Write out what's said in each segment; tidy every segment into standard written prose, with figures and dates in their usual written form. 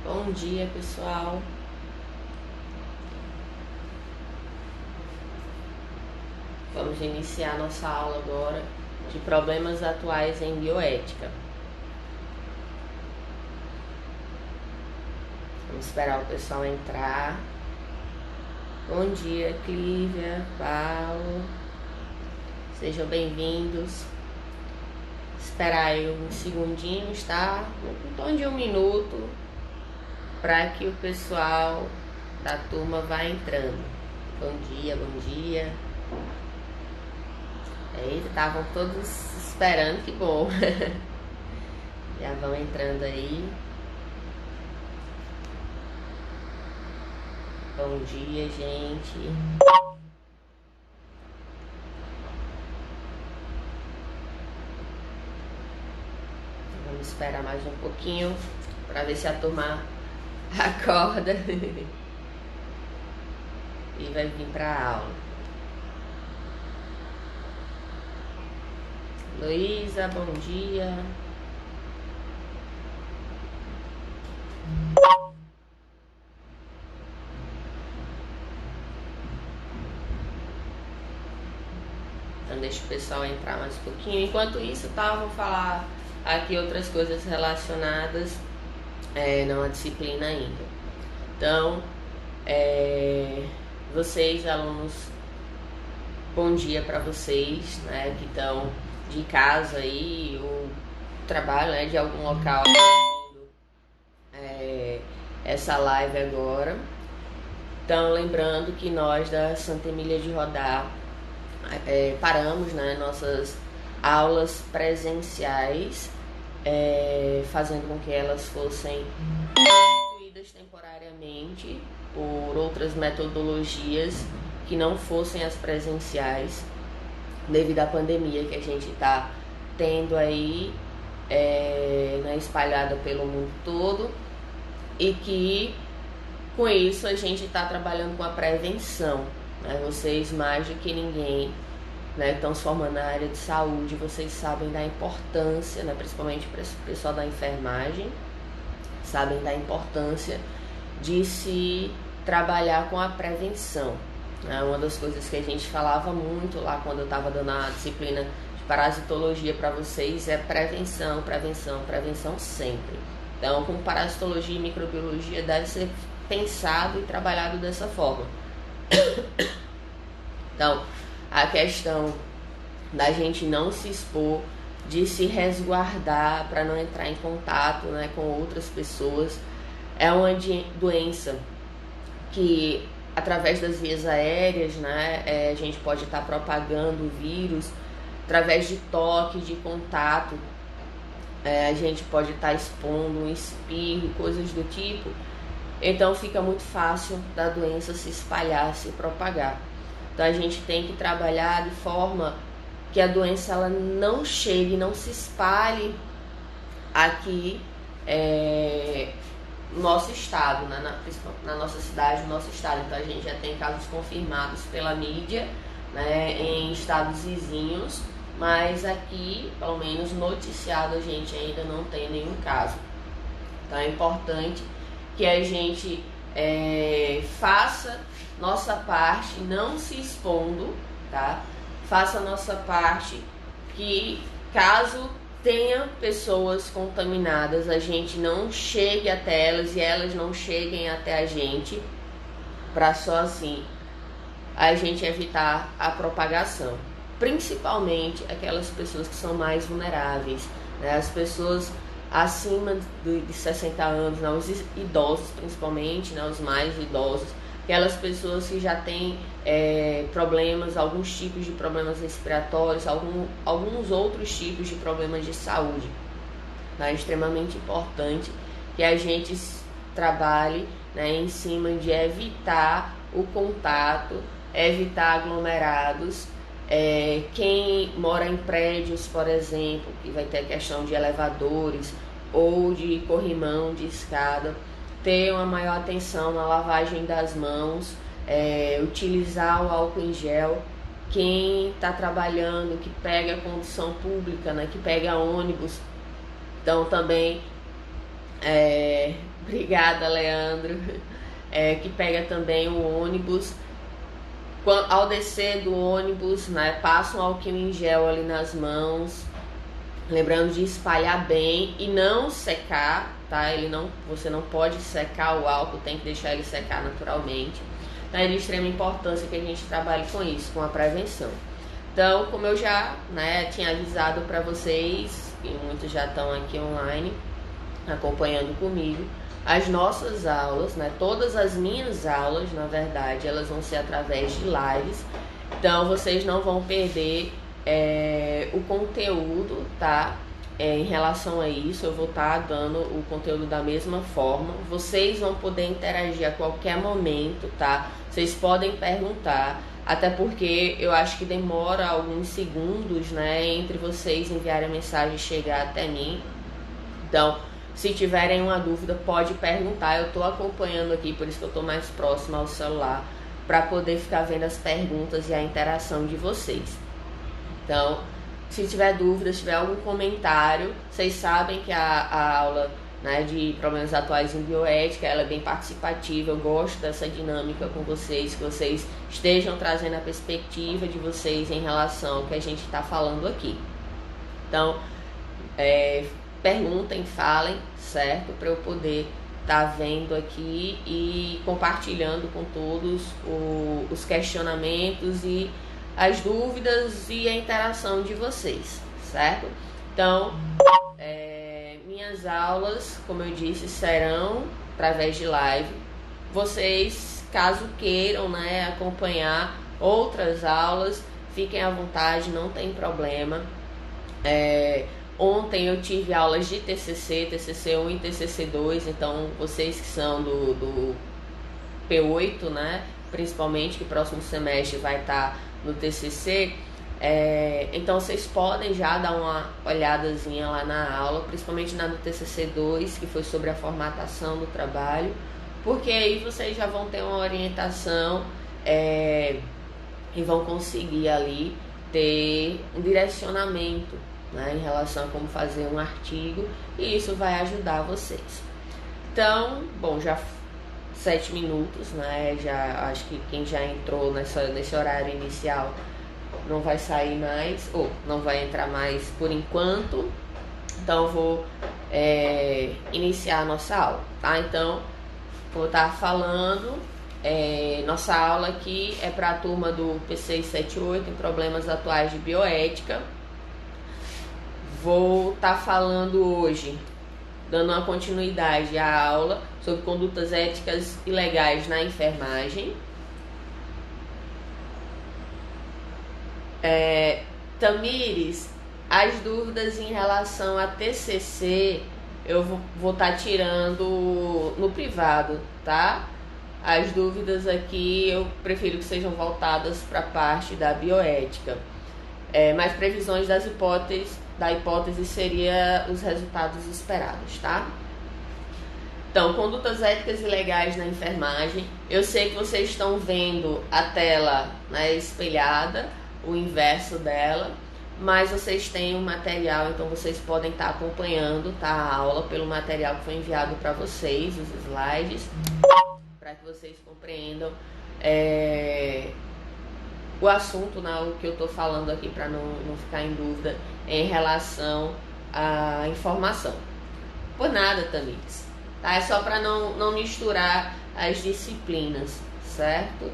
Bom dia, pessoal. Vamos iniciar nossa aula agora de problemas atuais em bioética. Vamos esperar o pessoal entrar. Bom dia, Clívia, Paulo. Sejam bem-vindos. Esperar aí uns segundinhos, tá? Um tom de 1 minuto para que o pessoal da turma vá entrando. Bom dia, bom dia. Eita, estavam todos esperando, que bom. Já vão entrando aí. Bom dia, gente. Vamos esperar mais um pouquinho para ver se a turma acorda e vai vir para a aula. Luísa, bom dia. Então deixa o pessoal entrar mais um pouquinho. Enquanto isso, tá, eu vou falar aqui outras coisas relacionadas não à disciplina ainda. Então, vocês, alunos, bom dia para vocês, né, que estão de casa aí, ou trabalho, né, de algum local essa live agora. Então, lembrando que nós da Santa Emília de Rodar paramos, né, nossas aulas presenciais, fazendo com que elas fossem substituídas temporariamente por outras metodologias que não fossem as presenciais, devido à pandemia que a gente está tendo aí, né, espalhada pelo mundo todo, e que com isso a gente está trabalhando com a prevenção, né? Vocês mais do que ninguém, né, estão se formando na área de saúde, vocês sabem da importância, né, principalmente para o pessoal da enfermagem, sabem da importância de se trabalhar com a prevenção. Uma das coisas que a gente falava muito lá quando eu estava dando a disciplina de parasitologia para vocês é prevenção, prevenção, prevenção sempre. Então, com parasitologia e microbiologia deve ser pensado e trabalhado dessa forma. Então, a questão da gente não se expor, de se resguardar para não entrar em contato, né, com outras pessoas, é uma doença que, através das vias aéreas, né, a gente pode estar propagando o vírus através de toque, de contato. A gente pode estar expondo um espirro, coisas do tipo. Então fica muito fácil da doença se espalhar, se propagar. Então a gente tem que trabalhar de forma que a doença ela não chegue, não se espalhe aqui no nosso estado, na nossa cidade, no nosso estado. Então a gente já tem casos confirmados pela mídia, né, em estados vizinhos, mas aqui, pelo menos noticiado, a gente ainda não tem nenhum caso. Então é importante que a gente faça nossa parte, não se expondo, tá? Faça a nossa parte, que caso tenha pessoas contaminadas, a gente não chegue até elas e elas não cheguem até a gente, para só assim a gente evitar a propagação. Principalmente aquelas pessoas que são mais vulneráveis, né? As pessoas acima de 60 anos, né? Os idosos principalmente, né? Os mais idosos, aquelas pessoas que já têm problemas, alguns tipos de problemas respiratórios, alguns outros tipos de problemas de saúde. É extremamente importante que a gente trabalhe, né, em cima de evitar o contato, evitar aglomerados. Quem mora em prédios, por exemplo, que vai ter a questão de elevadores ou de corrimão, de escada, ter uma maior atenção na lavagem das mãos, utilizar o álcool em gel. Quem está trabalhando, que pega a condução pública, né, que pega ônibus, então também Obrigada, Leandro. Que pega também o ônibus. Ao descer do ônibus, né, passa um álcool em gel ali nas mãos, lembrando de espalhar bem e não secar, tá? Você não pode secar o álcool, tem que deixar ele secar naturalmente. Então é de extrema importância que a gente trabalhe com isso, com a prevenção. Então, como eu já, né, tinha avisado para vocês, e muitos já estão aqui online acompanhando comigo, as nossas aulas, né, todas as minhas aulas, na verdade, elas vão ser através de lives. Então, vocês não vão perder o conteúdo, tá? Em relação a isso, eu vou estar dando o conteúdo da mesma forma. Vocês vão poder interagir a qualquer momento, tá? Vocês podem perguntar, até porque eu acho que demora alguns segundos, né, entre vocês enviarem a mensagem e chegar até mim. Então, se tiverem uma dúvida, pode perguntar. Eu estou acompanhando aqui, por isso que eu estou mais próxima ao celular, para poder ficar vendo as perguntas e a interação de vocês. Então, se tiver dúvida, se tiver algum comentário, vocês sabem que a aula, né, de problemas atuais em bioética, ela é bem participativa. Eu gosto dessa dinâmica com vocês, que vocês estejam trazendo a perspectiva de vocês em relação ao que a gente está falando aqui. Então, perguntem, falem, certo? Para eu poder estar vendo aqui e compartilhando com todos os questionamentos e as dúvidas e a interação de vocês, certo? Então, minhas aulas, como eu disse, serão através de live. Vocês, caso queiram, né, acompanhar outras aulas, fiquem à vontade, não tem problema. Ontem eu tive aulas de TCC, TCC1 e TCC2, então vocês que são do P8, né, principalmente, que próximo semestre vai estar no TCC, então vocês podem já dar uma olhadazinha lá na aula, principalmente na do TCC2, que foi sobre a formatação do trabalho, porque aí vocês já vão ter uma orientação e vão conseguir ali ter um direcionamento, né, em relação a como fazer um artigo, e isso vai ajudar vocês. Então, bom, já 7 minutos, né? Já acho que quem já entrou nesse horário inicial não vai sair mais, ou não vai entrar mais por enquanto. Então eu vou iniciar a nossa aula, tá? Então, como eu estava falando, nossa aula aqui é para a turma do P678 em problemas atuais de bioética. Vou estar falando hoje, dando uma continuidade à aula sobre condutas éticas e legais na enfermagem. Tamires, as dúvidas em relação a TCC eu vou estar tirando no privado, tá? As dúvidas aqui eu prefiro que sejam voltadas para a parte da bioética. Mas previsões da hipótese seria os resultados esperados, tá? Então, condutas éticas e legais na enfermagem. Eu sei que vocês estão vendo a tela, né, espelhada, o inverso dela, mas vocês têm um material, então vocês podem estar acompanhando, tá, a aula pelo material que foi enviado para vocês, os slides, para que vocês compreendam o assunto, né, o que eu estou falando aqui, para não ficar em dúvida em relação à informação. Por nada, Tamires, tá? É só para não misturar as disciplinas, certo?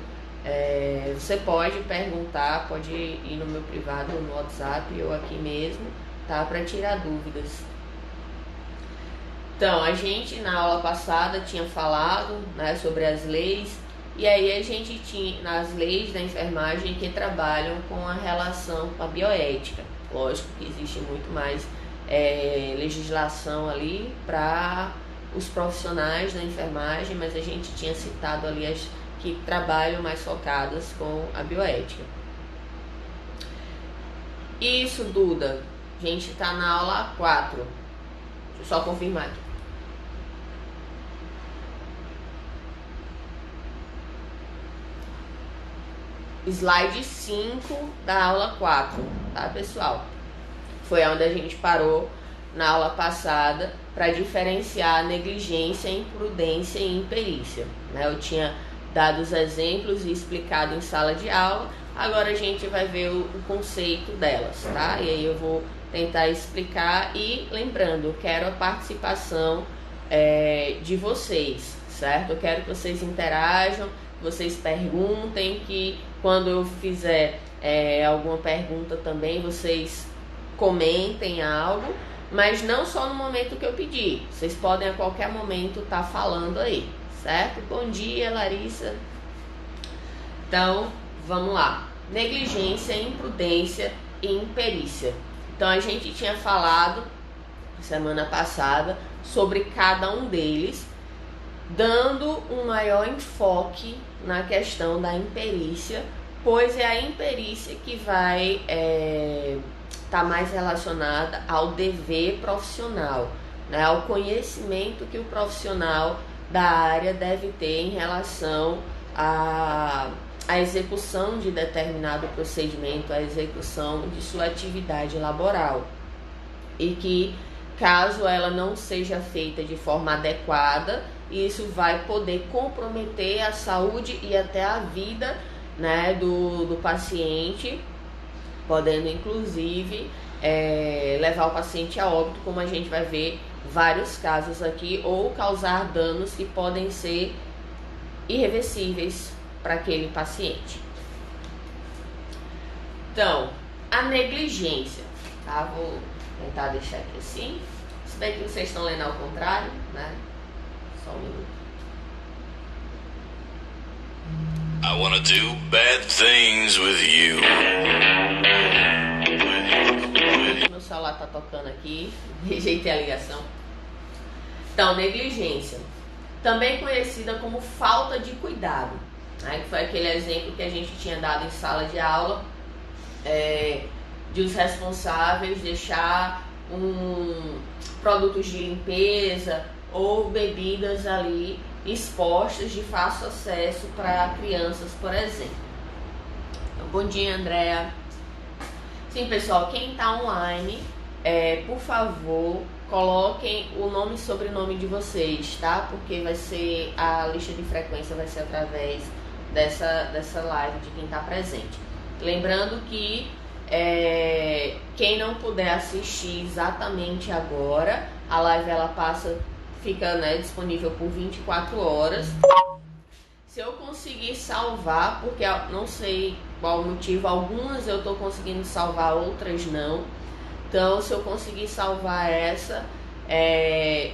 Você pode perguntar, pode ir no meu privado, no WhatsApp ou aqui mesmo, tá? Para tirar dúvidas. Então, a gente na aula passada tinha falado, né, sobre as leis. E aí a gente tinha nas leis da enfermagem que trabalham com a relação com a bioética. Lógico que existe muito mais legislação ali para os profissionais da enfermagem, mas a gente tinha citado ali as que trabalham mais focadas com a bioética. Isso, Duda, a gente está na aula 4. Deixa eu só confirmar aqui. Slide 5 da aula 4, tá, pessoal? Foi onde a gente parou na aula passada para diferenciar negligência, imprudência e imperícia, né? Eu tinha dado os exemplos e explicado em sala de aula, agora a gente vai ver o conceito delas, tá? E aí eu vou tentar explicar e lembrando, eu quero a participação de vocês, certo? Eu quero que vocês interajam, que vocês perguntem, que quando eu fizer alguma pergunta também, vocês comentem algo, mas não só no momento que eu pedir, vocês podem a qualquer momento estar falando aí, certo? Bom dia, Larissa. Então, vamos lá. Negligência, imprudência e imperícia. Então, a gente tinha falado semana passada sobre cada um deles, dando um maior enfoque na questão da imperícia, pois é a imperícia que vai estar mais relacionada ao dever profissional, né, ao conhecimento que o profissional da área deve ter em relação à execução de determinado procedimento, à execução de sua atividade laboral. E que, caso ela não seja feita de forma adequada, isso vai poder comprometer a saúde e até a vida, né, do paciente, podendo inclusive levar o paciente a óbito, como a gente vai ver vários casos aqui, ou causar danos que podem ser irreversíveis para aquele paciente. Então, a negligência, tá? Vou tentar deixar aqui assim, se bem que vocês estão lendo ao contrário, né? Só um minuto. I wanna do bad things with you. Meu celular tá tocando aqui, rejeitei a ligação. Então, negligência, também conhecida como falta de cuidado, né? Que foi aquele exemplo que a gente tinha dado em sala de aula, de os responsáveis deixar produtos de limpeza ou bebidas ali expostas de fácil acesso para crianças, por exemplo. Então, bom dia, Andréa. Sim, pessoal, quem está online, por favor, coloquem o nome e sobrenome de vocês, tá? Porque vai ser a lista de frequência, vai ser através dessa live de quem está presente. Lembrando que quem não puder assistir exatamente agora, a live fica, né, disponível por 24 horas. Se eu conseguir salvar, porque não sei qual o motivo, algumas eu estou conseguindo salvar, outras não. Então, se eu conseguir salvar essa,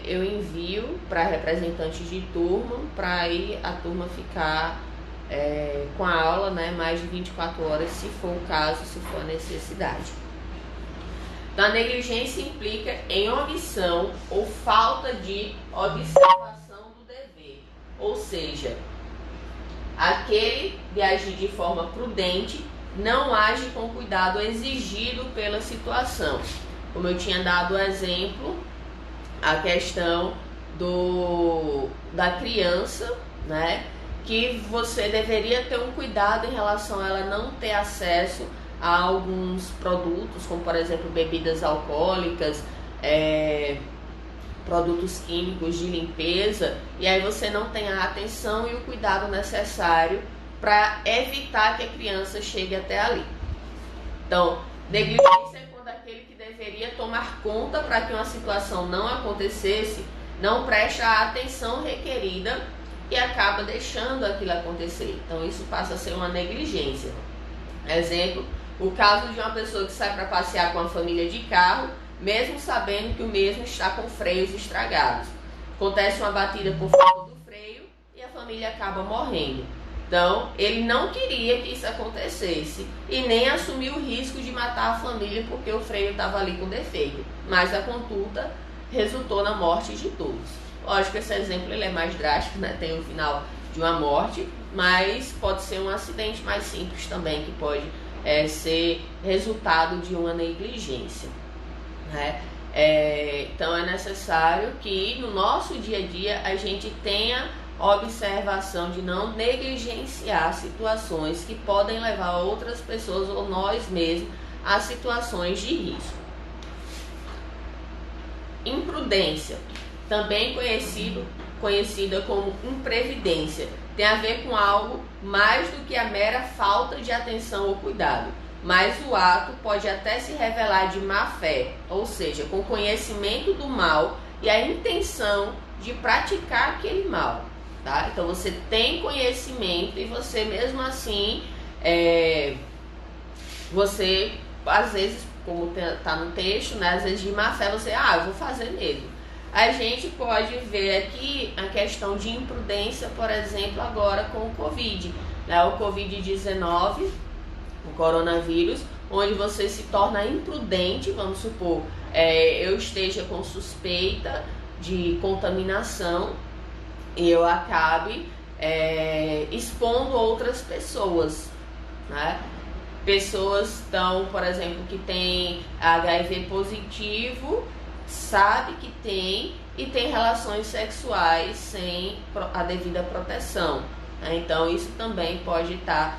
eu envio para representantes de turma, para aí a turma ficar com a aula, né, mais de 24 horas, se for o caso, se for a necessidade. Então, a negligência implica em omissão ou falta de observação do dever, ou seja, aquele de agir de forma prudente não age com o cuidado exigido pela situação. Como eu tinha dado o exemplo, a questão da criança, né, que você deveria ter um cuidado em relação a ela não ter acesso a alguns produtos, como por exemplo bebidas alcoólicas, produtos químicos de limpeza, e aí você não tem a atenção e o cuidado necessário para evitar que a criança chegue até ali. Então, negligência é quando aquele que deveria tomar conta para que uma situação não acontecesse, não presta a atenção requerida e acaba deixando aquilo acontecer. Então, isso passa a ser uma negligência. Exemplo, o caso de uma pessoa que sai para passear com a família de carro, mesmo sabendo que o mesmo está com freios estragados. Acontece uma batida por falta do freio e a família acaba morrendo. Então, ele não queria que isso acontecesse e nem assumiu o risco de matar a família porque o freio estava ali com defeito. Mas a conduta resultou na morte de todos. Lógico que esse exemplo ele é mais drástico, né? Tem o final de uma morte, mas pode ser um acidente mais simples também, que pode ser resultado de uma negligência, né? Então é necessário que no nosso dia a dia a gente tenha observação de não negligenciar situações que podem levar outras pessoas ou nós mesmos a situações de risco. Imprudência, também conhecida como imprevidência, tem a ver com algo mais do que a mera falta de atenção ou cuidado, mas o ato pode até se revelar de má fé, ou seja, com conhecimento do mal e a intenção de praticar aquele mal, tá? Então você tem conhecimento e você mesmo assim, você às vezes, como tá no texto, né, às vezes de má fé você, eu vou fazer mesmo. A gente pode ver aqui a questão de imprudência, por exemplo, agora com o Covid, né? O Covid-19, o coronavírus, onde você se torna imprudente, vamos supor, eu esteja com suspeita de contaminação e eu acabe expondo outras pessoas, né? Pessoas estão, por exemplo, que tem HIV positivo, sabe que tem e tem relações sexuais sem a devida proteção, né? Então isso também pode estar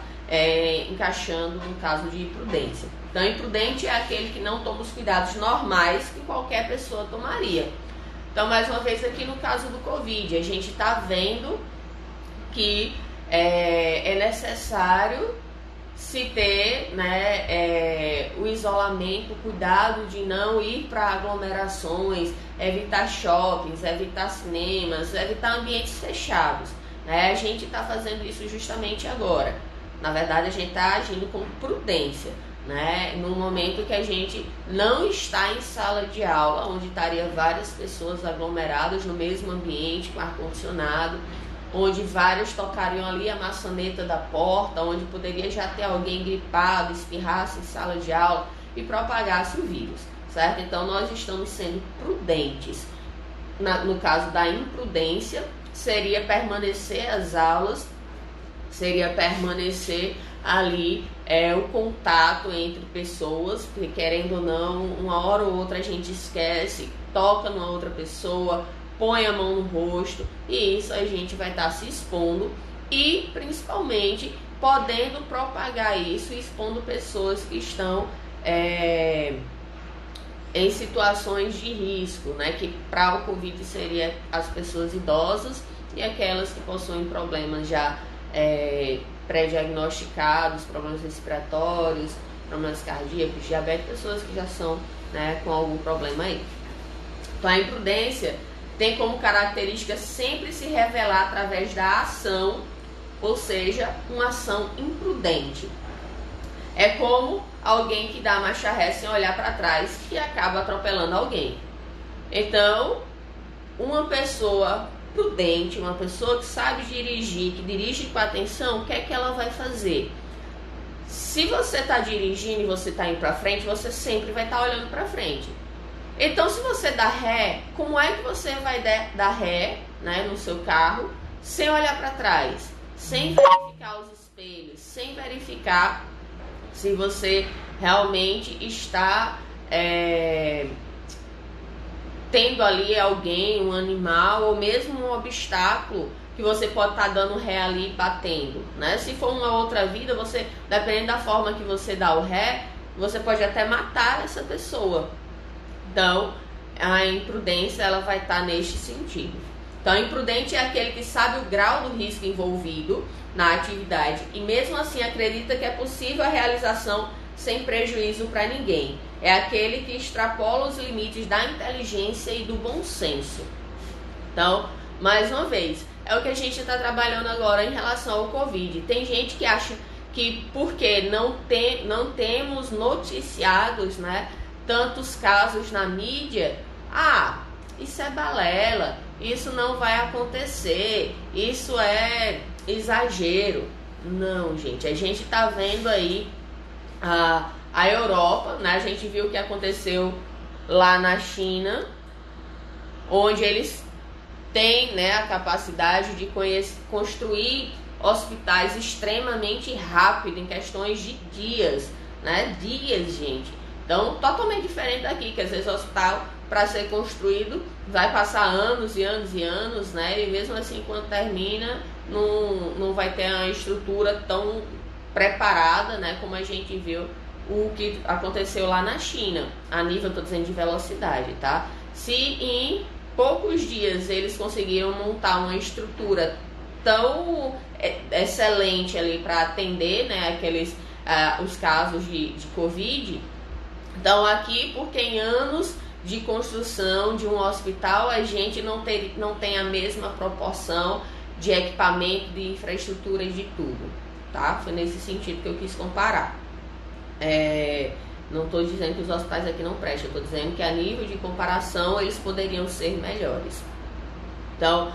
encaixando no caso de imprudência. Então imprudente é aquele que não toma os cuidados normais que qualquer pessoa tomaria. Então mais uma vez aqui no caso do Covid, a gente está vendo que é necessário se ter, né, o isolamento, o cuidado de não ir para aglomerações, evitar shoppings, evitar cinemas, evitar ambientes fechados, né? A gente está fazendo isso justamente agora. Na verdade, a gente está agindo com prudência, né? No momento que a gente não está em sala de aula, onde estaria várias pessoas aglomeradas no mesmo ambiente, com ar-condicionado, onde vários tocariam ali a maçaneta da porta, onde poderia já ter alguém gripado, espirrasse em sala de aula e propagasse o vírus, certo? Então nós estamos sendo prudentes. No caso da imprudência, seria permanecer às aulas, seria permanecer ali o contato entre pessoas, porque querendo ou não, uma hora ou outra a gente esquece, toca numa outra pessoa, põe a mão no rosto, e isso a gente vai estar se expondo e principalmente podendo propagar isso, expondo pessoas que estão em situações de risco, né? Que para o Covid seria as pessoas idosas e aquelas que possuem problemas já pré-diagnosticados, problemas respiratórios, problemas cardíacos, diabetes, pessoas que já são, né, com algum problema aí. Então a imprudência tem como característica sempre se revelar através da ação, ou seja, uma ação imprudente. É como alguém que dá marcha ré sem olhar para trás e acaba atropelando alguém. Então, uma pessoa prudente, uma pessoa que sabe dirigir, que dirige com atenção, o que é que ela vai fazer? Se você está dirigindo e você está indo para frente, você sempre vai estar olhando para frente. Então, se você dá ré, como é que você vai dar ré, né, no seu carro sem olhar para trás, sem verificar os espelhos, sem verificar se você realmente está tendo ali alguém, um animal ou mesmo um obstáculo que você pode estar dando ré ali e batendo, né? Se for uma outra vida, você, dependendo da forma que você dá o ré, você pode até matar essa pessoa. Então, a imprudência ela vai estar neste sentido. Então, imprudente é aquele que sabe o grau do risco envolvido na atividade e mesmo assim acredita que é possível a realização sem prejuízo para ninguém. É aquele que extrapola os limites da inteligência e do bom senso. Então, mais uma vez, é o que a gente está trabalhando agora em relação ao Covid. Tem gente que acha que porque não temos noticiados, né, tantos casos na mídia, isso é balela, isso não vai acontecer, isso é exagero. Não, gente, a gente está vendo aí a Europa, né? A gente viu o que aconteceu lá na China, onde eles têm, né, a capacidade de construir hospitais extremamente rápido, em questões de dias, né? Dias, gente. Então, totalmente diferente daqui, que às vezes o hospital, para ser construído, vai passar anos e anos e anos, né? E mesmo assim, quando termina, não vai ter uma estrutura tão preparada, né? Como a gente viu o que aconteceu lá na China, a nível, estou dizendo, de velocidade, tá? Se em poucos dias eles conseguiram montar uma estrutura tão excelente ali para atender, né, os casos de Covid, então aqui, porque em anos de construção de um hospital a gente não tem a mesma proporção de equipamento, de infraestrutura e de tudo, tá? Foi nesse sentido que eu quis comparar. Não estou dizendo que os hospitais aqui não prestam, eu estou dizendo que a nível de comparação eles poderiam ser melhores. Então,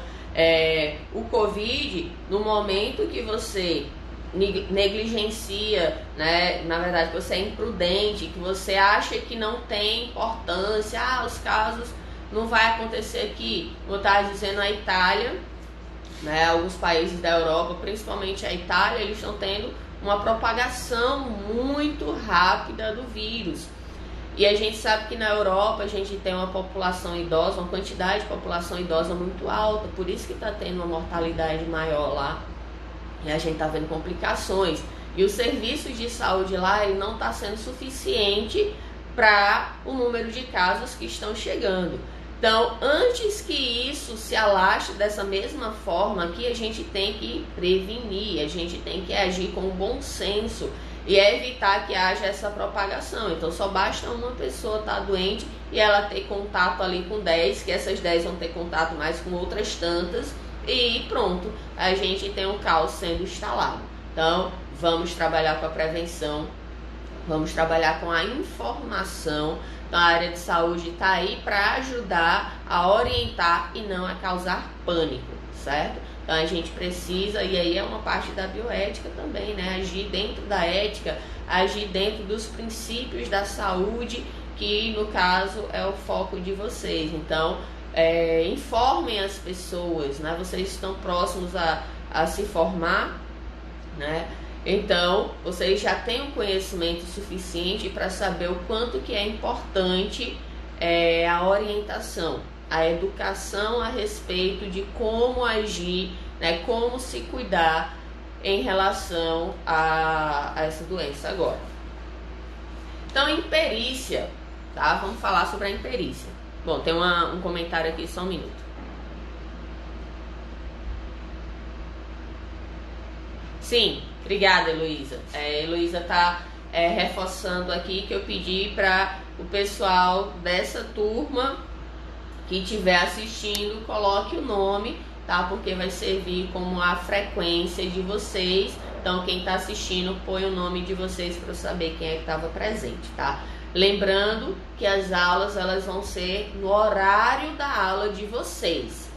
o Covid, no momento que você negligencia, né, na verdade que você é imprudente, que você acha que não tem importância, os casos não vai acontecer aqui, como eu estava dizendo, a Itália, né, alguns países da Europa, principalmente a Itália, eles estão tendo uma propagação muito rápida do vírus. E a gente sabe que na Europa a gente tem uma população idosa, uma quantidade de população idosa muito alta, por isso que está tendo uma mortalidade maior lá. E a gente está vendo complicações. E os serviços de saúde lá ele não está sendo suficiente para o número de casos que estão chegando. Então, antes que isso se alastre dessa mesma forma aqui, a gente tem que prevenir, a gente tem que agir com bom senso e evitar que haja essa propagação. Então, só basta uma pessoa estar doente e ela ter contato ali com 10, que essas 10 vão ter contato mais com outras tantas, e pronto, a gente tem um caos sendo instalado. Então, vamos trabalhar com a prevenção, vamos trabalhar com a informação. Então, a área de saúde está aí para ajudar a orientar e não a causar pânico, certo? Então, a gente precisa, e aí é uma parte da bioética também, né? Agir dentro da ética, agir dentro dos princípios da saúde, que no caso é o foco de vocês. Então, informem as pessoas, né? Vocês estão próximos a se formar, né? Então, vocês já têm um conhecimento suficiente para saber o quanto que é importante a orientação, a educação a respeito de como agir, né, como se cuidar em relação a essa doença agora. Então, imperícia, tá? Vamos falar sobre a imperícia. Bom, tem um comentário aqui, só um minuto. Sim, obrigada, Heloísa. Heloísa está reforçando aqui que eu pedi para o pessoal dessa turma que estiver assistindo, coloque o nome, tá? Porque vai servir como a frequência de vocês. Então, quem está assistindo, põe o nome de vocês para eu saber quem é que estava presente, tá? Lembrando que as aulas elas vão ser no horário da aula de vocês,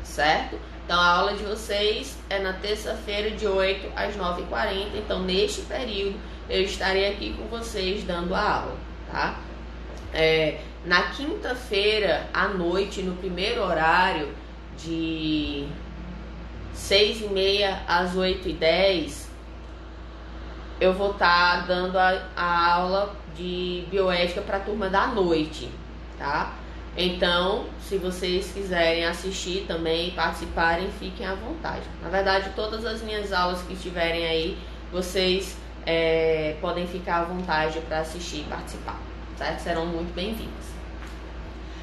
certo? Então, a aula de vocês é na terça-feira de 8 às 9h40. Então, neste período, eu estarei aqui com vocês dando a aula, tá? Na quinta-feira, à noite, no primeiro horário, de 6h30 às 8h10, eu vou estar dando a aula de bioética para a turma da noite, tá? Então, se vocês quiserem assistir também, participarem, fiquem à vontade. Na verdade, todas as minhas aulas que estiverem aí, vocês podem ficar à vontade para assistir e participar, certo? Serão muito bem-vindos.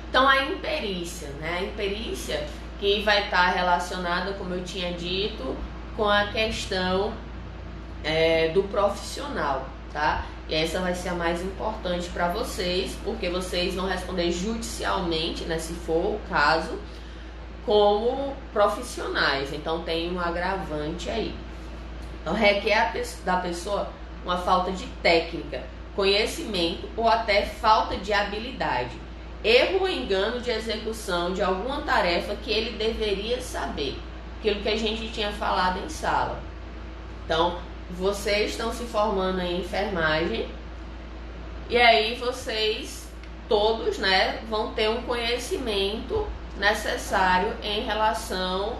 Então, a imperícia, né? A imperícia que vai estar relacionada, como eu tinha dito, com a questão do profissional, tá? E essa vai ser a mais importante para vocês, porque vocês vão responder judicialmente, né, se for o caso, como profissionais. Então tem um agravante aí. Então requer da pessoa uma falta de técnica, conhecimento ou até falta de habilidade, erro ou engano de execução de alguma tarefa que ele deveria saber, aquilo que a gente tinha falado em sala. Então, vocês estão se formando em enfermagem e aí vocês todos, né, vão ter um conhecimento necessário em relação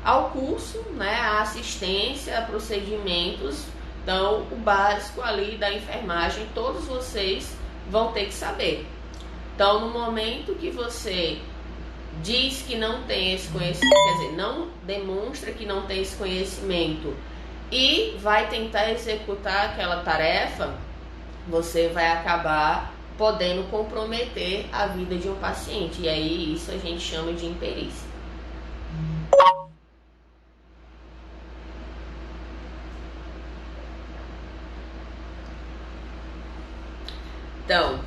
ao curso, né, a assistência, a procedimentos. Então, o básico ali da enfermagem, todos vocês vão ter que saber. Então, no momento que você diz que não tem esse conhecimento, quer dizer, não demonstra que não tem esse conhecimento e vai tentar executar aquela tarefa, você vai acabar podendo comprometer a vida de um paciente. E aí isso a gente chama de imperícia. Então,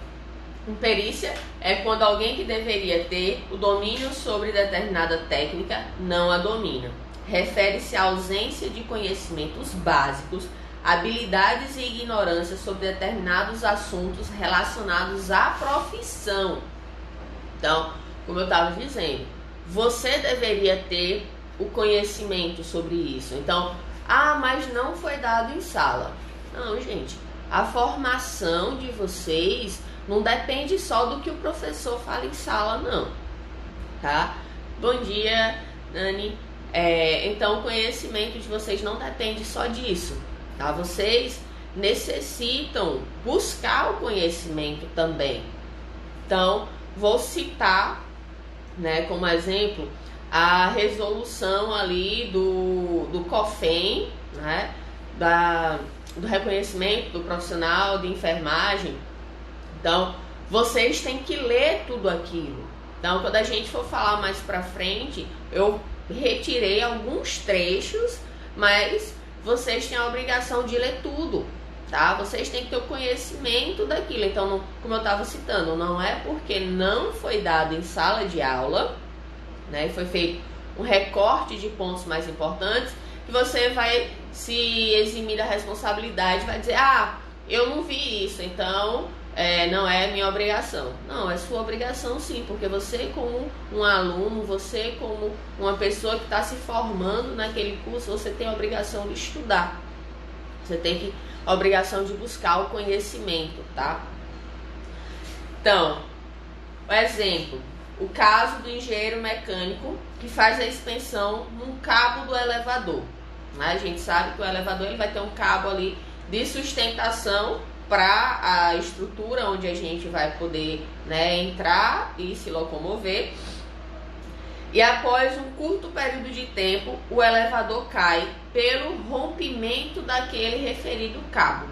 imperícia é quando alguém que deveria ter o domínio sobre determinada técnica não a domina. Refere-se à ausência de conhecimentos básicos, habilidades e ignorância sobre determinados assuntos relacionados à profissão. Então, como eu estava dizendo, você deveria ter o conhecimento sobre isso. Então, mas não foi dado em sala. Não, gente, a formação de vocês não depende só do que o professor fala em sala, não. Tá? Bom dia, Nani. Então, o conhecimento de vocês não depende só disso, tá? Vocês necessitam buscar o conhecimento também. Então, vou citar, né, como exemplo, a resolução ali do COFEN, né, do reconhecimento do profissional de enfermagem. Então, vocês têm que ler tudo aquilo. Então, quando a gente for falar mais pra frente, eu retirei alguns trechos, mas vocês têm a obrigação de ler tudo, tá? Vocês têm que ter o conhecimento daquilo. Então, como eu estava citando, não é porque não foi dado em sala de aula, né, foi feito um recorte de pontos mais importantes, que você vai se eximir da responsabilidade, vai dizer, eu não vi isso, então não é minha obrigação. Não, é sua obrigação sim, porque você como um aluno, você como uma pessoa que está se formando naquele curso, você tem a obrigação de estudar. Você tem a obrigação de buscar o conhecimento, tá? Então, o exemplo, o caso do engenheiro mecânico que faz a expensão num cabo do elevador. Né? A gente sabe que o elevador ele vai ter um cabo ali de sustentação para a estrutura onde a gente vai poder, né, entrar e se locomover. E após um curto período de tempo, o elevador cai pelo rompimento daquele referido cabo.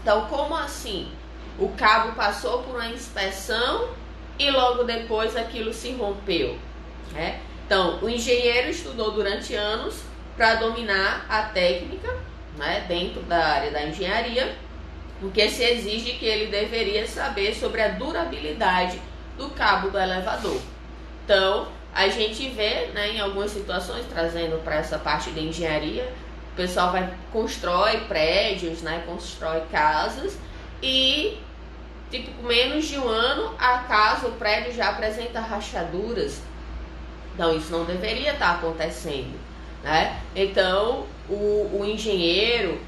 Então, como assim? O cabo passou por uma inspeção e logo depois aquilo se rompeu, né? Então, o engenheiro estudou durante anos para dominar a técnica, né, dentro da área da engenharia, porque se exige que ele deveria saber sobre a durabilidade do cabo do elevador. Então, a gente vê, né, em algumas situações, trazendo para essa parte da engenharia, o pessoal constrói prédios, né, constrói casas e, tipo, menos de um ano, a casa, o prédio já apresenta rachaduras. Então, isso não deveria estar acontecendo, né? Então, o engenheiro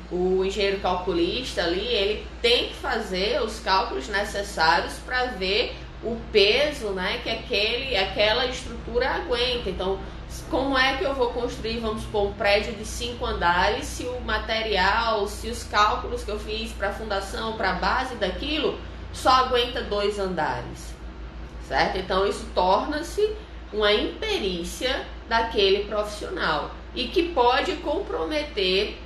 calculista ali, ele tem que fazer os cálculos necessários para ver o peso, né, que aquela estrutura aguenta. Então, como é que eu vou construir, vamos supor, um prédio de 5 andares, se o material, se os cálculos que eu fiz para a fundação, para a base daquilo, só aguenta 2 andares, certo? Então, isso torna-se uma imperícia daquele profissional e que pode comprometer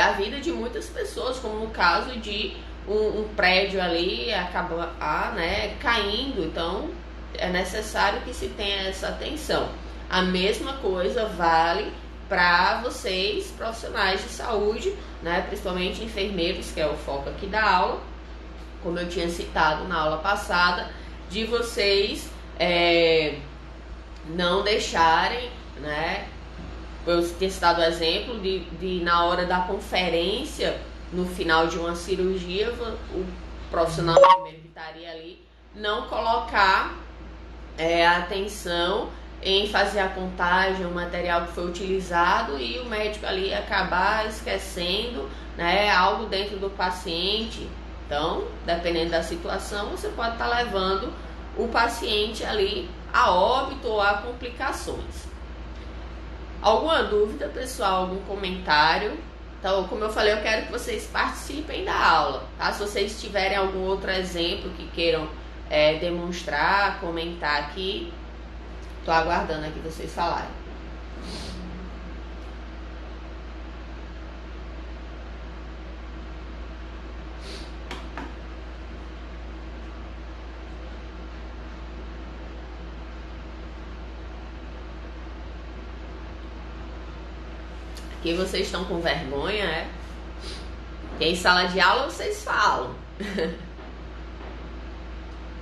a vida de muitas pessoas, como no caso de um prédio ali acabar, né, caindo. Então é necessário que se tenha essa atenção. A mesma coisa vale para vocês, profissionais de saúde, né, principalmente enfermeiros, que é o foco aqui da aula, como eu tinha citado na aula passada, de vocês não deixarem, né, eu tinha citado o exemplo de na hora da conferência, no final de uma cirurgia, o profissional que estaria ali não colocar a atenção em fazer a contagem, o material que foi utilizado, e o médico ali acabar esquecendo, né, algo dentro do paciente. Então, dependendo da situação, você pode estar levando o paciente ali a óbito ou a complicações. Alguma dúvida, pessoal? Algum comentário? Então, como eu falei, eu quero que vocês participem da aula, tá? Se vocês tiverem algum outro exemplo que queiram demonstrar, comentar aqui, tô aguardando aqui vocês falarem. Que vocês estão com vergonha, é? Porque em sala de aula vocês falam.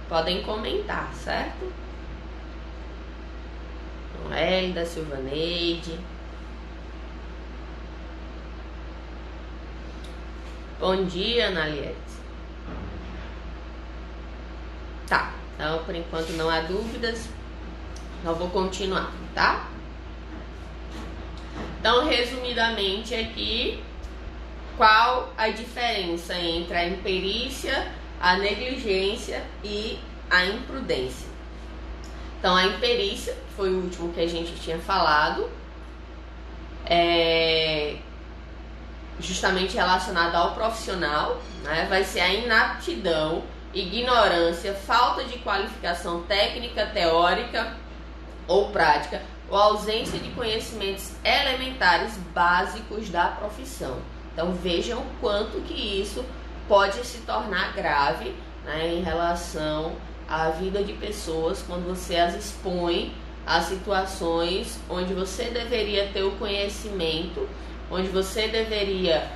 Podem comentar, certo? Hélida, Silvaneide. Bom dia, Analiette. Tá, então por enquanto não há dúvidas. Eu vou continuar, tá? Então, resumidamente aqui, qual a diferença entre a imperícia, a negligência e a imprudência? Então, a imperícia, que foi o último que a gente tinha falado, é justamente relacionada ao profissional, né? Vai ser a inaptidão, ignorância, falta de qualificação técnica, teórica ou prática, ou ausência de conhecimentos elementares básicos da profissão. Então vejam o quanto que isso pode se tornar grave, né, em relação à vida de pessoas quando você as expõe a situações onde você deveria ter o conhecimento, onde você deveria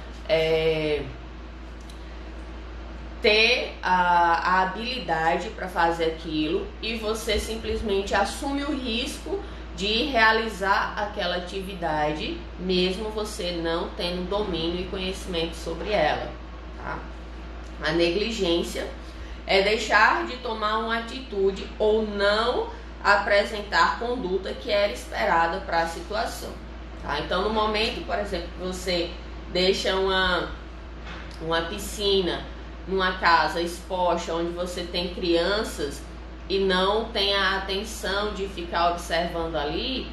ter a habilidade para fazer aquilo e você simplesmente assume o risco de realizar aquela atividade, mesmo você não tendo domínio e conhecimento sobre ela, tá? A negligência é deixar de tomar uma atitude ou não apresentar conduta que era esperada para a situação, tá? Então, no momento, por exemplo, que você deixa uma piscina numa casa exposta onde você tem crianças e não tem a atenção de ficar observando ali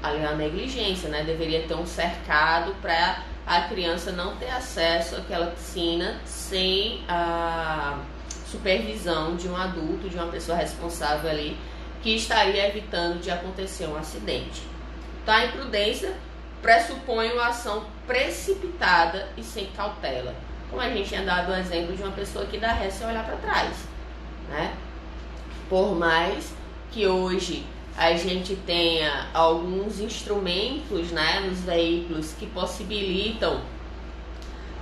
é a negligência, né? Deveria ter um cercado para a criança não ter acesso àquela piscina sem a supervisão de um adulto, de uma pessoa responsável ali, que estaria evitando de acontecer um acidente. Então, a imprudência pressupõe uma ação precipitada e sem cautela. Como a gente tinha dado o exemplo de uma pessoa que dá ré sem olhar para trás, né? Por mais que hoje a gente tenha alguns instrumentos, né, nos veículos que possibilitam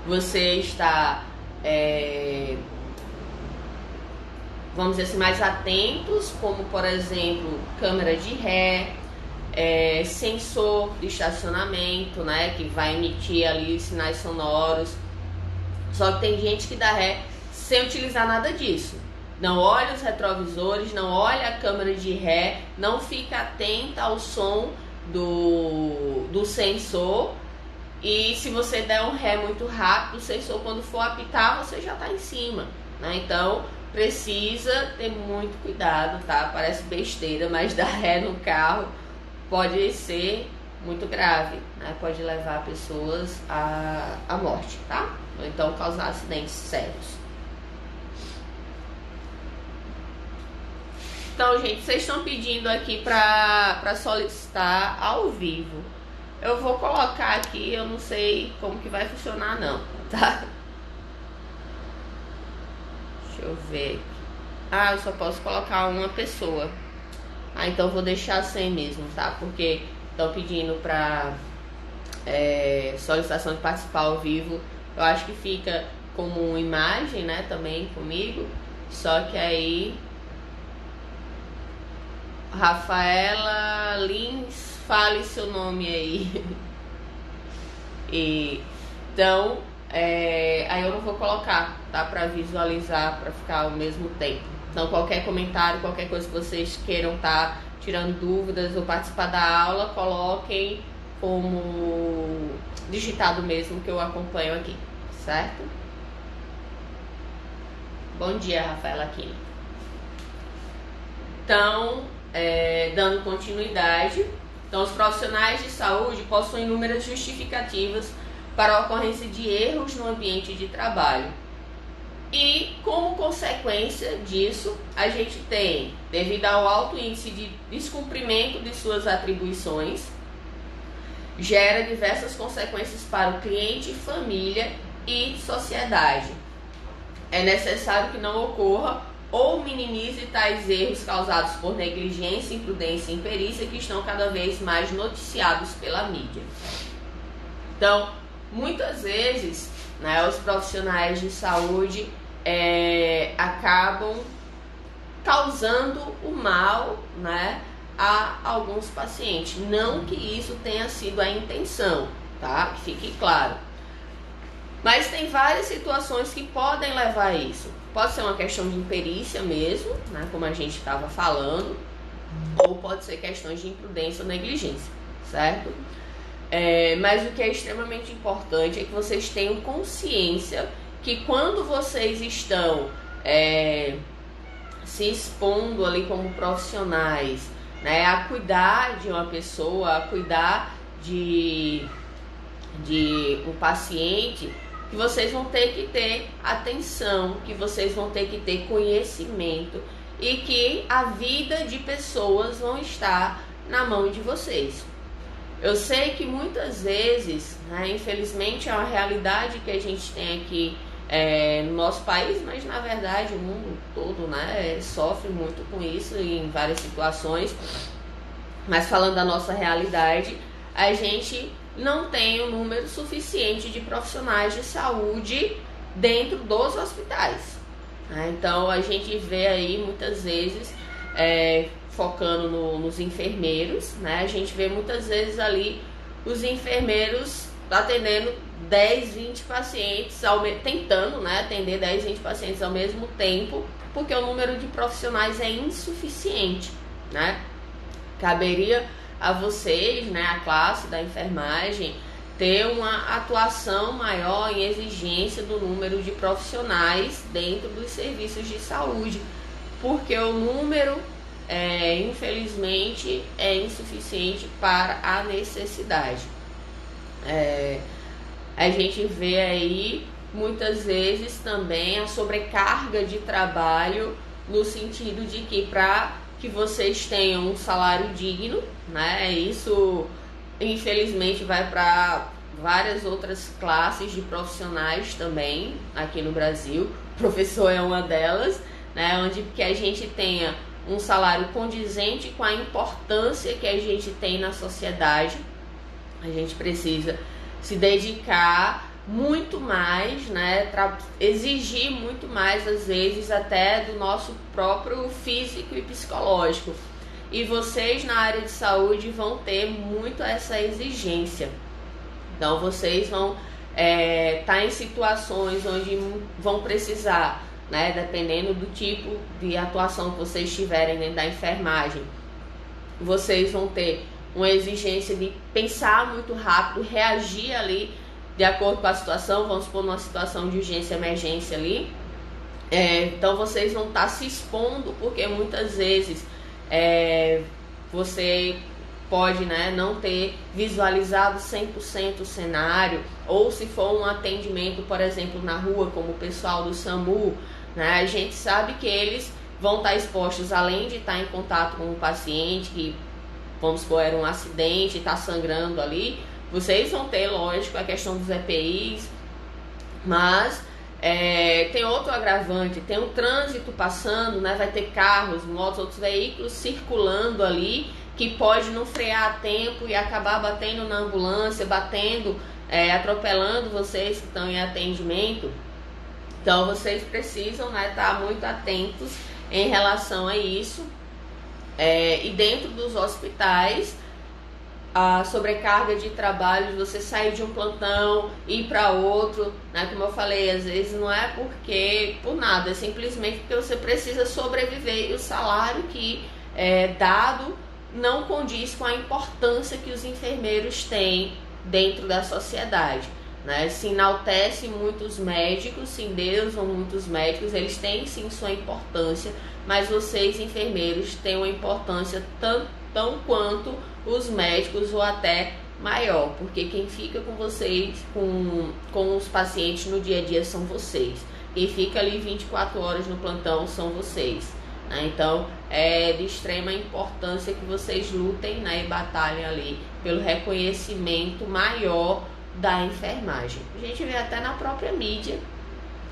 você estar, vamos dizer assim, mais atentos, como por exemplo, câmera de ré, sensor de estacionamento, né, que vai emitir ali os sinais sonoros. Só que tem gente que dá ré sem utilizar nada disso. Não olha os retrovisores, não olha a câmera de ré, não fica atenta ao som do sensor. E se você der um ré muito rápido, o sensor, quando for apitar, você já está em cima, né? Então, precisa ter muito cuidado, tá? Parece besteira, mas dar ré no carro pode ser muito grave, né? Pode levar pessoas à morte, tá? Ou então causar acidentes sérios. Então, gente, vocês estão pedindo aqui para solicitar ao vivo. Eu vou colocar aqui, eu não sei como que vai funcionar não, tá? Deixa eu ver. Ah, eu só posso colocar uma pessoa. Ah, então eu vou deixar sem mesmo, tá? Porque estão pedindo para solicitação de participar ao vivo. Eu acho que fica como imagem, né, também comigo. Só que aí... Rafaela Lins, fale seu nome aí. Então, aí eu não vou colocar, tá? Pra visualizar, pra ficar ao mesmo tempo. Então, qualquer comentário, qualquer coisa que vocês queiram tá tirando dúvidas ou participar da aula, coloquem como digitado mesmo, que eu acompanho aqui, certo? Bom dia, Rafaela Aquino. Então, dando continuidade, então os profissionais de saúde possuem inúmeras justificativas para a ocorrência de erros no ambiente de trabalho. E como consequência disso, a gente tem, devido ao alto índice de descumprimento de suas atribuições, gera diversas consequências para o cliente, família e sociedade. É necessário que não ocorra ou minimize tais erros causados por negligência, imprudência e imperícia que estão cada vez mais noticiados pela mídia. Então, muitas vezes, né, os profissionais de saúde acabam causando o mal, né, a alguns pacientes. Não que isso tenha sido a intenção, tá? Que fique claro. Mas tem várias situações que podem levar a isso. Pode ser uma questão de imperícia mesmo, né, como a gente estava falando, ou pode ser questões de imprudência ou negligência, certo? Mas o que é extremamente importante é que vocês tenham consciência que quando vocês estão se expondo ali como profissionais, né, a cuidar de uma pessoa, a cuidar de um paciente, que vocês vão ter que ter atenção, que vocês vão ter que ter conhecimento e que a vida de pessoas vão estar na mão de vocês. Eu sei que muitas vezes, né, infelizmente é uma realidade que a gente tem aqui no nosso país, mas na verdade o mundo todo, né, sofre muito com isso em várias situações. Mas falando da nossa realidade, a gente não tem um número suficiente de profissionais de saúde dentro dos hospitais, né? Então a gente vê aí muitas vezes, focando nos enfermeiros, né? A gente vê muitas vezes ali os enfermeiros atendendo 10, 20 pacientes, tentando, né, atender 10, 20 pacientes ao mesmo tempo, porque o número de profissionais é insuficiente, né? Caberia a vocês, né, a classe da enfermagem, ter uma atuação maior em exigência do número de profissionais dentro dos serviços de saúde, porque o número, infelizmente, é insuficiente para a necessidade. A gente vê aí, muitas vezes, também a sobrecarga de trabalho, no sentido de que para que vocês tenham um salário digno, né? Isso, infelizmente, vai para várias outras classes de profissionais também aqui no Brasil. O professor é uma delas, né? Onde que a gente tenha um salário condizente com a importância que a gente tem na sociedade. A gente precisa se dedicar muito mais, né, exigir muito mais, às vezes, até do nosso próprio físico e psicológico. E vocês na área de saúde vão ter muito essa exigência. Então vocês vão estar em situações onde vão precisar, né, dependendo do tipo de atuação que vocês tiverem dentro da enfermagem, vocês vão ter uma exigência de pensar muito rápido, reagir ali de acordo com a situação. Vamos supor numa situação de urgência, emergência ali. Então vocês vão estar se expondo, porque muitas vezes você pode, né, não ter visualizado 100% o cenário, ou se for um atendimento, por exemplo, na rua, como o pessoal do SAMU, né, a gente sabe que eles vão estar expostos, além de estar em contato com o paciente, que, vamos supor, era um acidente, está sangrando ali, vocês vão ter, lógico, a questão dos EPIs, mas tem outro agravante, tem um trânsito passando, né, vai ter carros, motos, outros veículos circulando ali, que pode não frear a tempo e acabar batendo na ambulância, atropelando vocês que estão em atendimento. Então vocês precisam, né, estar muito atentos em relação a isso. E dentro dos hospitais, a sobrecarga de trabalho, você sair de um plantão, ir para outro, né? Como eu falei, às vezes não é por nada, é simplesmente porque você precisa sobreviver, e o salário que é dado não condiz com a importância que os enfermeiros têm dentro da sociedade, né? Se enaltece muitos médicos, se endeusam muitos médicos, eles têm sim sua importância, mas vocês, enfermeiros, têm uma importância tão quanto os médicos, ou até maior, porque quem fica com vocês, com os pacientes no dia a dia são vocês. Quem fica ali 24 horas no plantão são vocês, né? Então é de extrema importância que vocês lutem, né, e batalhem ali pelo reconhecimento maior da enfermagem. A gente vê até na própria mídia,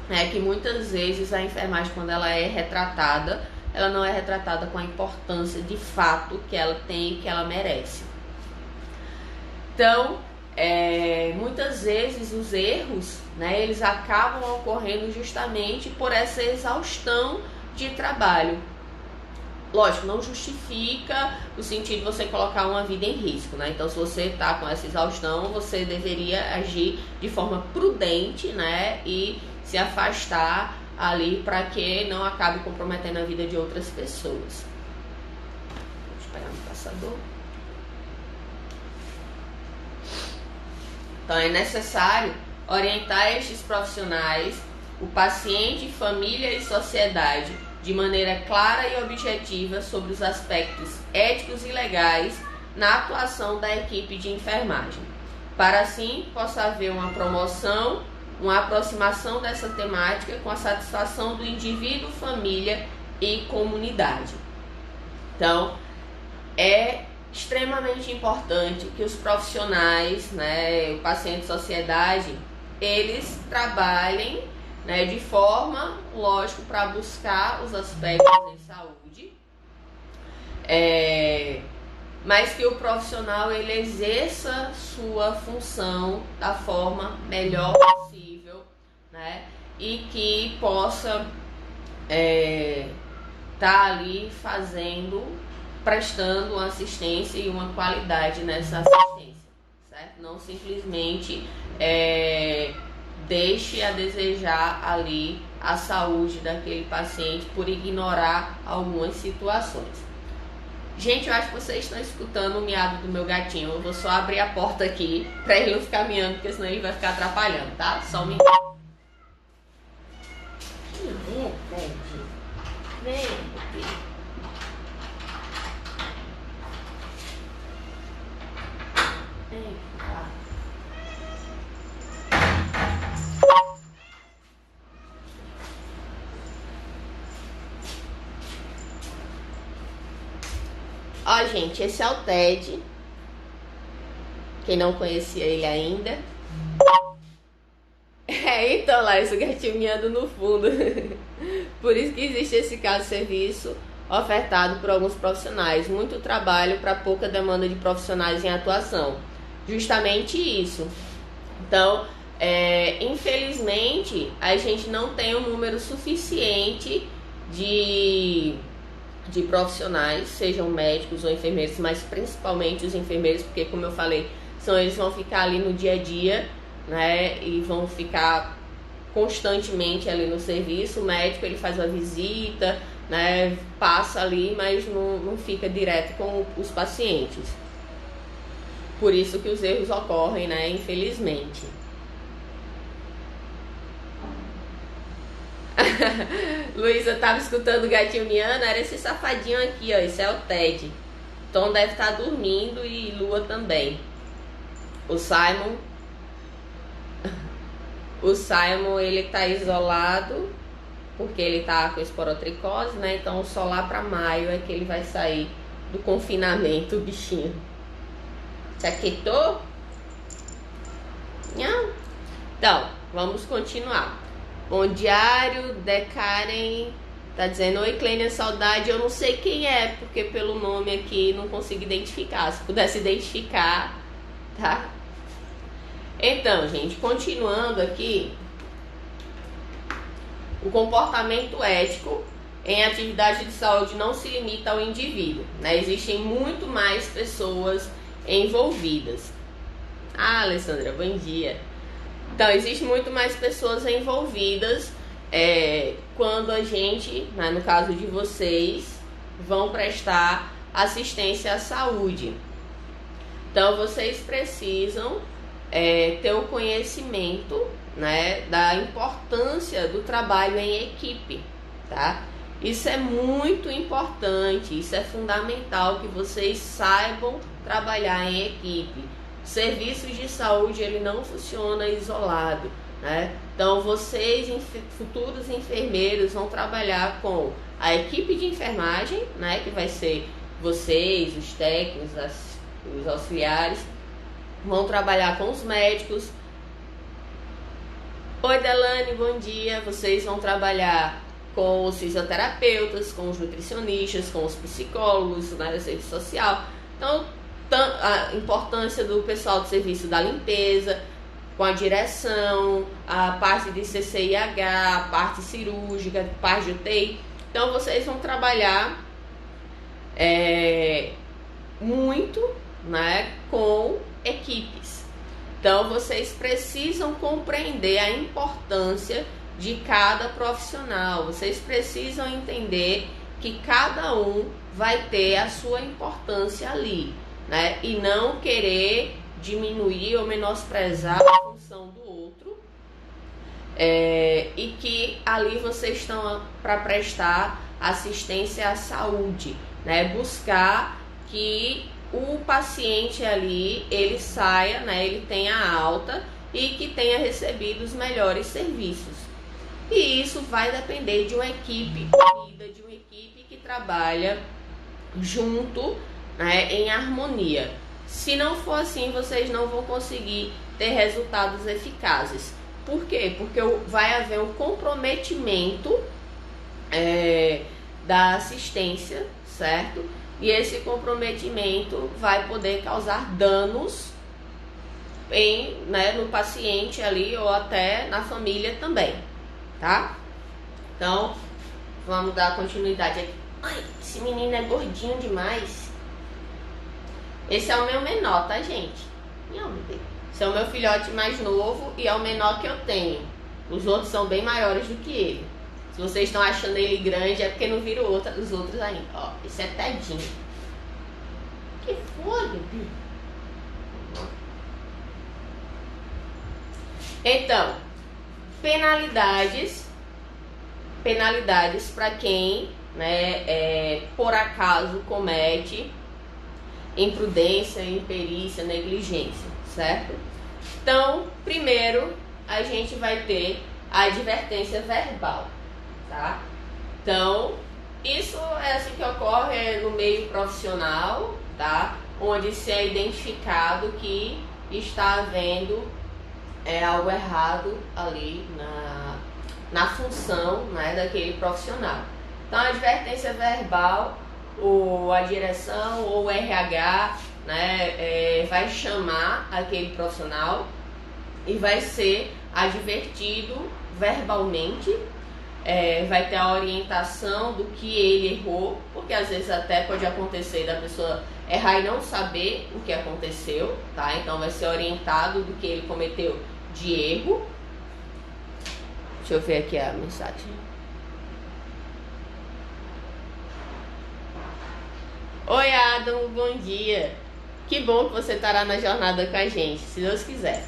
né, que muitas vezes a enfermagem, quando ela é retratada, ela não é retratada com a importância de fato que ela tem e que ela merece. Então, muitas vezes os erros, né, eles acabam ocorrendo justamente por essa exaustão de trabalho. Lógico, não justifica o sentido de você colocar uma vida em risco, né? Então, se você está com essa exaustão, você deveria agir de forma prudente, né? E se afastar ali para que não acabe comprometendo a vida de outras pessoas. Deixa eu pegar no passador. Então, é necessário orientar estes profissionais, o paciente, família e sociedade, de maneira clara e objetiva sobre os aspectos éticos e legais na atuação da equipe de enfermagem, para assim possa haver uma promoção, uma aproximação dessa temática com a satisfação do indivíduo, família e comunidade. Então, é extremamente importante que os profissionais, né, o paciente e sociedade, eles trabalhem, né, de forma, lógico, para buscar os aspectos em saúde, mas que o profissional ele exerça sua função da forma melhor possível, né, e que possa tá ali prestando uma assistência e uma qualidade nessa assistência, certo? Não simplesmente deixe a desejar ali a saúde daquele paciente por ignorar algumas situações. Gente, eu acho que vocês estão escutando o miado do meu gatinho. Eu vou só abrir a porta aqui para ele não ficar miando, porque senão ele vai ficar atrapalhando, tá? Só um minuto. Vem, Fred. Ó, gente, esse é o Ted. Quem não conhecia ele ainda. Então, lá, esse gatinho miando no fundo. Por isso que existe esse caso de serviço ofertado por alguns profissionais. Muito trabalho para pouca demanda de profissionais em atuação. Justamente isso. Então, infelizmente, a gente não tem um número suficiente de profissionais, sejam médicos ou enfermeiros, mas principalmente os enfermeiros, porque, como eu falei, eles vão ficar ali no dia a dia, né, e vão ficar constantemente ali no serviço. O médico, ele faz uma visita, né, passa ali, mas não fica direto com os pacientes. Por isso que os erros ocorrem, né, infelizmente. Luísa tava escutando o gatinho miando, era esse safadinho aqui, ó. Esse é o Ted. Tom deve estar dormindo e Lua também. O Simon, ele tá isolado porque ele tá com esporotricose, né? Então só lá pra maio é que ele vai sair do confinamento, o bichinho. Se aquietou? Não. Então, vamos continuar. Bom diário, Decaren tá dizendo: oi, Clênia, saudade. Eu não sei quem é, porque pelo nome aqui não consigo identificar. Se pudesse identificar, tá? Então, gente, continuando aqui, o comportamento ético em atividade de saúde não se limita ao indivíduo, né? Existem muito mais pessoas envolvidas. Ah, Alessandra, bom dia. Então, existe muito mais pessoas envolvidas quando a gente, né, no caso de vocês, vão prestar assistência à saúde. Então, vocês precisam ter o conhecimento, né, da importância do trabalho em equipe, tá? Isso é muito importante, isso é fundamental que vocês saibam trabalhar em equipe. Serviços de saúde, ele não funciona isolado, né? Então, vocês, futuros enfermeiros, vão trabalhar com a equipe de enfermagem, né? Que vai ser vocês, os técnicos, os auxiliares. Vão trabalhar com os médicos. Oi, Delane, bom dia. Vocês vão trabalhar com os fisioterapeutas, com os nutricionistas, com os psicólogos, na área de serviço social. Então, a importância do pessoal do serviço da limpeza, com a direção, a parte de CCIH, a parte cirúrgica, a parte de UTI. Então vocês vão trabalhar muito, né, com equipes. Então vocês precisam compreender a importância de cada profissional. Vocês precisam entender que cada um vai ter a sua importância ali, né? E não querer diminuir ou menosprezar a função do outro, e que ali vocês estão para prestar assistência à saúde, né? Buscar que o paciente ali ele saia, né? Ele tenha alta e que tenha recebido os melhores serviços. E isso vai depender de uma equipe unida, de uma equipe que trabalha junto, né, em harmonia. Se não for assim, vocês não vão conseguir ter resultados eficazes. Por quê? Porque vai haver um comprometimento da assistência, certo? E esse comprometimento vai poder causar danos no paciente ali ou até na família também, tá? Então, vamos dar continuidade aqui. Ai, esse menino é gordinho demais. Esse é o meu menor, tá, gente? Esse é o meu filhote mais novo e é o menor que eu tenho. Os outros são bem maiores do que ele. Se vocês estão achando ele grande, é porque não viram os outros ainda. Ó, esse é Tedinho. Que foi, bebê? Então, penalidades para quem, né, por acaso comete imprudência, imperícia, negligência, certo? Então, primeiro a gente vai ter a advertência verbal, tá? Então, isso é assim que ocorre no meio profissional, tá? Onde se é identificado que está havendo algo errado ali na função, né, daquele profissional. Então, a advertência verbal, ou a direção ou o RH, né, vai chamar aquele profissional e vai ser advertido verbalmente, vai ter a orientação do que ele errou, porque às vezes até pode acontecer da pessoa errar e não saber o que aconteceu, tá? Então vai ser orientado do que ele cometeu de erro. Deixa eu ver aqui a mensagem. Oi, Adam, bom dia. Que bom que você estará na jornada com a gente, se Deus quiser.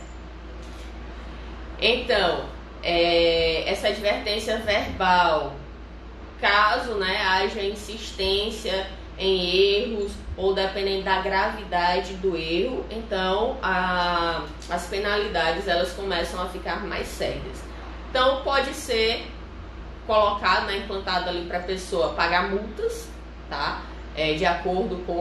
Então, essa advertência verbal, caso, né, haja insistência em erros ou dependendo da gravidade do erro, então as penalidades elas começam a ficar mais sérias. Então, pode ser colocado, né, implantado ali para a pessoa pagar multas, tá? De acordo com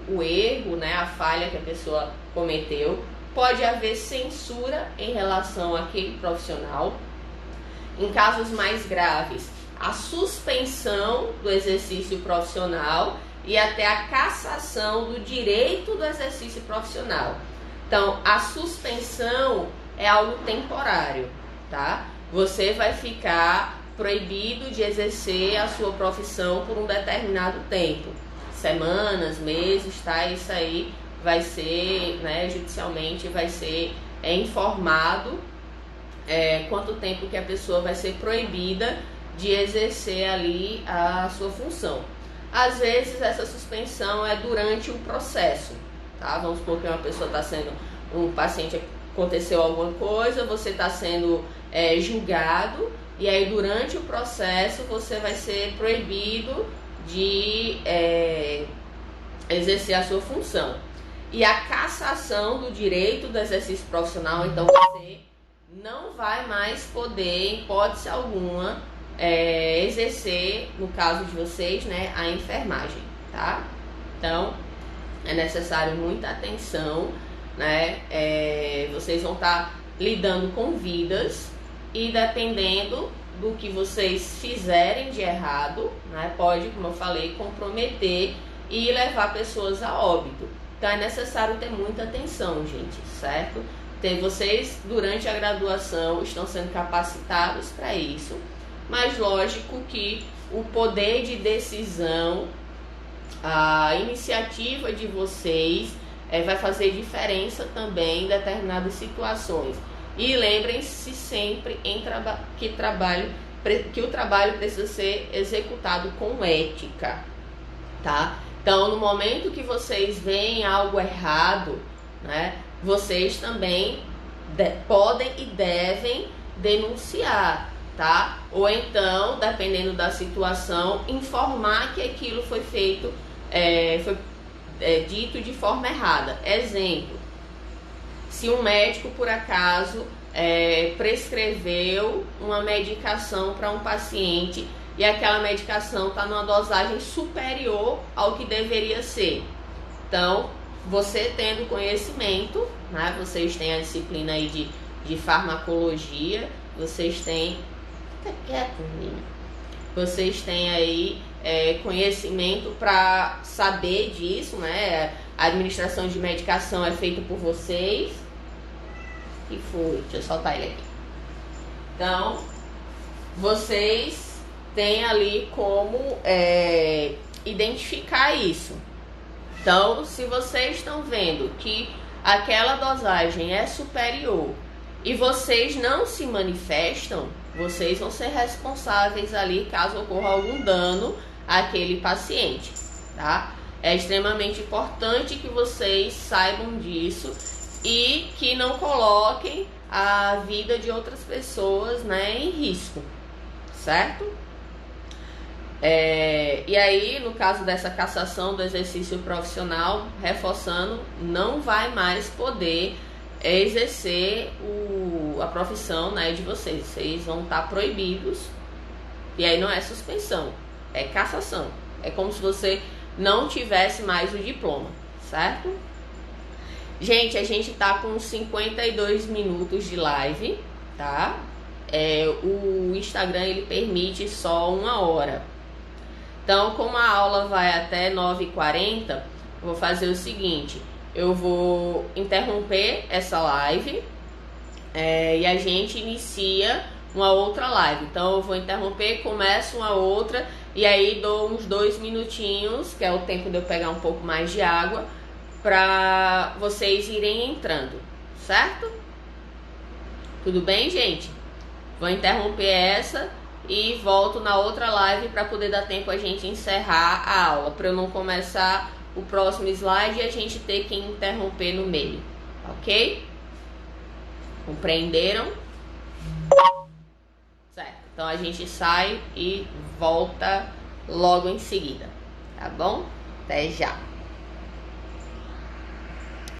o erro, né, a falha que a pessoa cometeu. Pode haver censura em relação àquele profissional. Em casos mais graves, a suspensão do exercício profissional e até a cassação do direito do exercício profissional. Então, a suspensão é algo temporário, tá? Você vai ficar proibido de exercer a sua profissão por um determinado tempo, semanas, meses, tá? Isso aí vai ser, né, judicialmente vai ser informado quanto tempo que a pessoa vai ser proibida de exercer ali a sua função. Às vezes essa suspensão é durante o processo, tá? Vamos supor que uma pessoa está sendo, um paciente, aconteceu alguma coisa, você está sendo julgado, e aí durante o processo você vai ser proibido de exercer a sua função. E a cassação do direito do exercício profissional, então você não vai mais poder, em hipótese alguma, exercer, no caso de vocês, né, a enfermagem, tá? Então, é necessário muita atenção, né? Vocês vão estar lidando com vidas e dependendo do que vocês fizerem de errado, né, pode, como eu falei, comprometer e levar pessoas a óbito. Então é necessário ter muita atenção, gente, certo? Vocês, durante a graduação, estão sendo capacitados para isso, mas lógico que o poder de decisão, a iniciativa de vocês vai fazer diferença também em determinadas situações. E lembrem-se sempre que o trabalho precisa ser executado com ética, tá? Então, no momento que vocês veem algo errado, né, vocês também podem e devem denunciar, tá? Ou então, dependendo da situação, informar que aquilo foi feito, dito de forma errada. Exemplo, se um médico, por acaso, prescreveu uma medicação para um paciente e aquela medicação está numa dosagem superior ao que deveria ser. Então, você tendo conhecimento, né, vocês têm a disciplina aí de farmacologia, vocês têm... Fica quieto, menino. Vocês têm aí conhecimento para saber disso, né? A administração de medicação é feita por vocês. E foi, deixa eu soltar ele aqui. Então, vocês têm ali como identificar isso. Então, se vocês estão vendo que aquela dosagem é superior e vocês não se manifestam, vocês vão ser responsáveis ali caso ocorra algum dano àquele paciente, tá? É extremamente importante que vocês saibam disso e que não coloquem a vida de outras pessoas, né, em risco, certo? E aí, no caso dessa cassação do exercício profissional, reforçando, não vai mais poder exercer a profissão, né, de vocês. Vocês vão estar proibidos. E aí não é suspensão, é cassação. É como se você não tivesse mais o diploma, certo? Gente, a gente tá com 52 minutos de live, tá? O Instagram, ele permite só 1 hora. Então, como a aula vai até 9h40, eu vou fazer o seguinte: eu vou interromper essa live e a gente inicia uma outra live. Então, eu vou interromper, começo uma outra e aí dou uns 2 minutinhos, que é o tempo de eu pegar um pouco mais de água, para vocês irem entrando, certo? Tudo bem, gente? Vou interromper essa e volto na outra live para poder dar tempo a gente encerrar a aula, para eu não começar o próximo slide e a gente ter que interromper no meio, ok? Compreenderam? Certo, então a gente sai e volta logo em seguida, tá bom? Até já!